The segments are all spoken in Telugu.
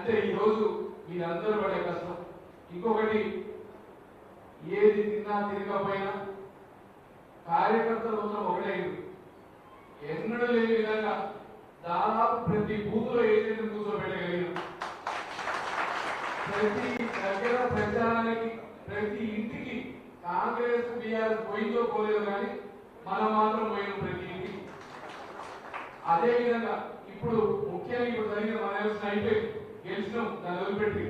అంటే ఈరోజు మీరందరూ పడే కష్టం. ఇంకొకటి, ఏది తిన్నా తినకపోయినా కార్యకర్తలు మొత్తం ఒకటైంది. ఎన్నడూ లేని విధంగా దాదాపు ప్రతి బూత్లో ఏజెంట్ కూర్చోబెట్టగలిగిన, ప్రతి దగ్గర ప్రచారానికి ప్రతి ఇంటికి కాంగ్రెస్ బీఆర్ఎస్ పోయిందో పోలేదో కానీ మనం మాత్రం పోయిన ప్రతి ఇంటికి. అదేవిధంగా ఇప్పుడు ముఖ్యంగా ఇప్పుడు జరిగిన మన ఎలక్షన్ అయిపోయి గెలిచినాం, దాన్ని వదిలిపెట్టి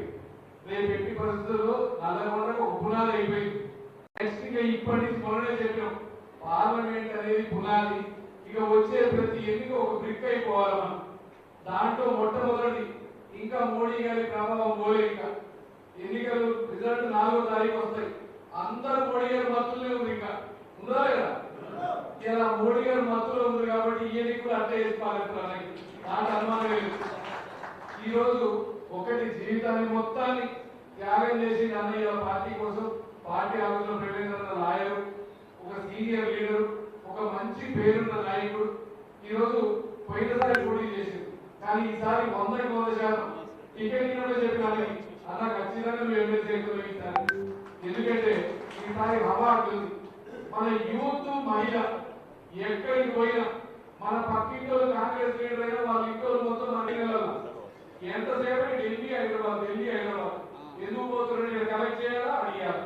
రేపు ఎట్టి పరిస్థితుల్లో నల్లగొండకు ఒక పునాది అయిపోయింది. నెక్స్ట్ ఇక ఇప్పటి నుంచి మొన్ననే చెప్పినాం, పార్లమెంట్ అనేది పునాది. ఇక వచ్చే ప్రతి ఎన్నిక ఒక బ్రిక్ అయిపోవాలి మనం. దాంట్లో మొట్టమొదటి ఇంకా మోడీ గారి ప్రభావం పోలే. ఇంకా ఎన్నికలు రిజల్ట్ 4వ తారీఖు వస్తాయి. అందరూ మోడీ గారి మత్తులే ఉంది. ఇంకా ఉందా లేదా? ఇలా మోడీ గారి మత్తులో ఉంది కాబట్టి ఈ ఎన్నిక కూడా అట్టే చేసుకోవాలి. దాంట్లో అనుమానం లేదు. ఈరోజు ఒకటి, జీవితాన్ని మొత్తాన్ని త్యాగం చేసి అన్నయ్య పార్టీ కోసం, పార్టీ ఆఫీసులో పెట్టిన లాయరు, ఒక సీనియర్ లీడరు, ఒక మంచి పేరున్న నాయకుడు. ఈరోజు పోయినసారి పోటీ చేసింది, కానీ ఈసారి 100% టికెట్ ఇవ్వడం చెప్పినాను. అలా ఖచ్చితంగా నువ్వు ఎమ్మెల్సీ ఇస్తాను. ఎందుకంటే ఈసారి హవా ఉంటుంది. మన యూత్ మహిళ ఎక్కడికి పోయినా, మన పక్కింట్లో కాంగ్రెస్ లీడర్ అయినా వాళ్ళ ఇంట్లో మొత్తం మన ఎంతసేపటి ఢిల్లీ హైదరాబాద్ ఎందుకు పోతున్నాడు, కలెక్ట్ చేయాలా అడిగారు.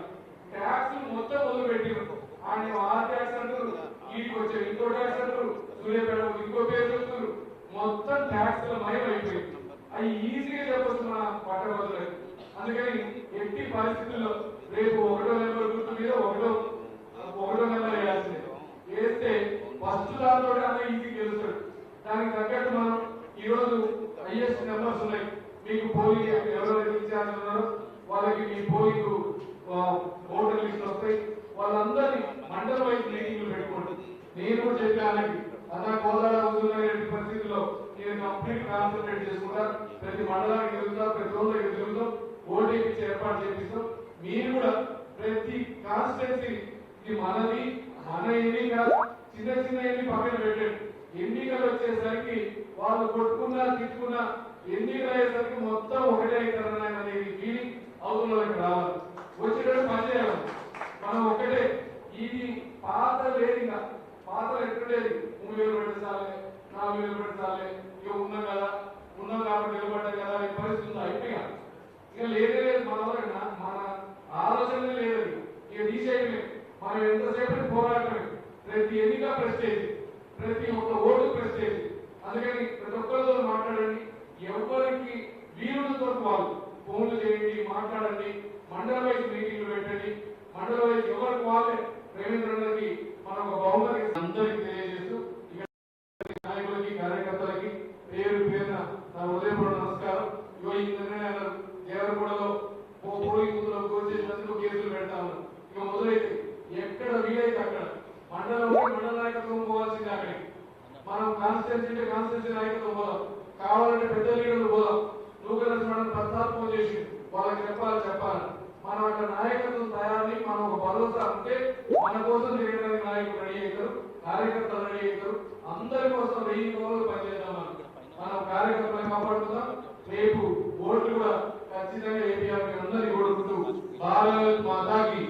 ట్యాక్స్ మొత్తం మొదలుపెట్టారు. ఆయన ఆ ట్యాక్స్ అంటారు, వీటికి వచ్చే ఇంకో ట్యాక్స్ అంటారు, సూర్యాపేట ఇంకో పేరు చెప్తారు. మొత్తం ట్యాక్స్ మయం అయిపోయింది. అవి ఈజీగా చెప్పొచ్చు మన పట్టభద్రులకు. అందుకని ఎట్టి పరిస్థితుల్లో రేపు 1వ నెంబర్ గుర్తు మీద ఒకటో నెంబర్ వేయాల్సిందే. వేస్తే ఫస్ట్ దాంతో అన్న ఈజీ గెలుస్తాడు. దానికి తగ్గట్టు మనం ఈరోజు హైయెస్ట్ నెంబర్స్ ఉన్నాయి. మీకు పోలింగ్ ఎవరైతే ఇన్ఛార్జ్ ఉన్నారో వాళ్ళకి మీ పోలింగ్ ఓటర్ లిస్ట్ వస్తాయి. వాళ్ళందరినీ మండల వైజ్ మీటింగ్లు పెట్టుకోండి. నేను కూడా చెప్పానికి అలా కోదాడ ఎట్టి పరిస్థితుల్లో నేను కంప్లీట్ కాన్సన్ట్రేట్ చేసుకుంటా. ప్రతి మండలానికి తిరుగుతా, ప్రతి రోజులకి తిరుగుతాం, ఓటీపీ ఏర్పాటు చేపిస్తాం. మీరు కూడా ప్రతి కాన్స్టిట్యున్సీ ఇది మనది, మన ఎన్నిక, చిన్న చిన్న ఎన్ని పక్కన పెట్టండి. ఎన్నికలు వచ్చేసరికి వాళ్ళు కొట్టుకున్నా తిట్టుకున్నా ఎన్నికలు అయ్యేసరికి మొత్తం ఒకటే అవుతారని అనేది ఫీలింగ్ అవుతున్నకి రావాలి. వచ్చేటప్పుడు పని చేయాలి. మనం ఒకటే. ఇది పాత లేదు, ఇంకా పాతలు ఎక్కడలేదు. 3000 పెట్టాలి, 4000 పెట్టాలి, ఇక ఉన్నాం కదా, ఉన్నాం కాబట్టి నిలబడ్డాం కదా అనే పరిస్థితి ఉంది. అయిపోయా ఇక లేదే లేదు. మన ఆలోచన లేదు. ఇక తీసేయమే. మనం ఎంతసేపు పోరాటమే. ప్రతి ఎన్నిక ప్రెస్టేజ్, ప్రతి ఒక్క ఓటు ప్రెస్టేజ్. అందుకని ప్రతి ఒక్కరితో మాట్లాడండి. ఎవరికి వీలుతో వాళ్ళు ఫోన్లు చేయండి, మాట్లాడండి. మండల వైజ్ మీటింగ్లు పెట్టండి. మండల వైజ్ ఎవరికి వాళ్ళే రవీంద్రకి మనం ఒక బహుమతి అందరికీ తెలియజేస్తూ నాయకులకి, కార్యకర్తలకి పేరు పేరున నా హృదయపూర్వక నమస్కారం. ఈ నిర్ణయాలు దేవరగూడలో పోలీసులో కోసేసినందుకు కేసులు పెడతాము. ఇక మొదలైతే ఎక్కడ వీలైతే అక్కడ మండలంలో మండల నాయకత్వం పోవాల్సింది. అక్కడికి మనం కాన్స్టిట్యూన్సీ నాయకత్వం పోదాం. కావాలంటే పెద్ద లీడర్లు పోదాం. నూకరస్ మనం ప్రస్తాపం చేసి వాళ్ళకి చెప్పాలి. మనం అక్కడ నాయకత్వం తయారని మనం ఒక భరోసా ఉంటే మన కోసం చేయడానికి నాయకులు రెడీ అవుతారు, కార్యకర్తలు రెడీ అవుతారు. అందరి కోసం 1000 రోజులు పనిచేద్దాం. మనం కార్యకర్తలు కాపాడుకుందాం. రేపు ఓట్లు కూడా ఖచ్చితంగా ఏపీ అందరికీ ఓడుకుంటూ భారత్ మాతాకి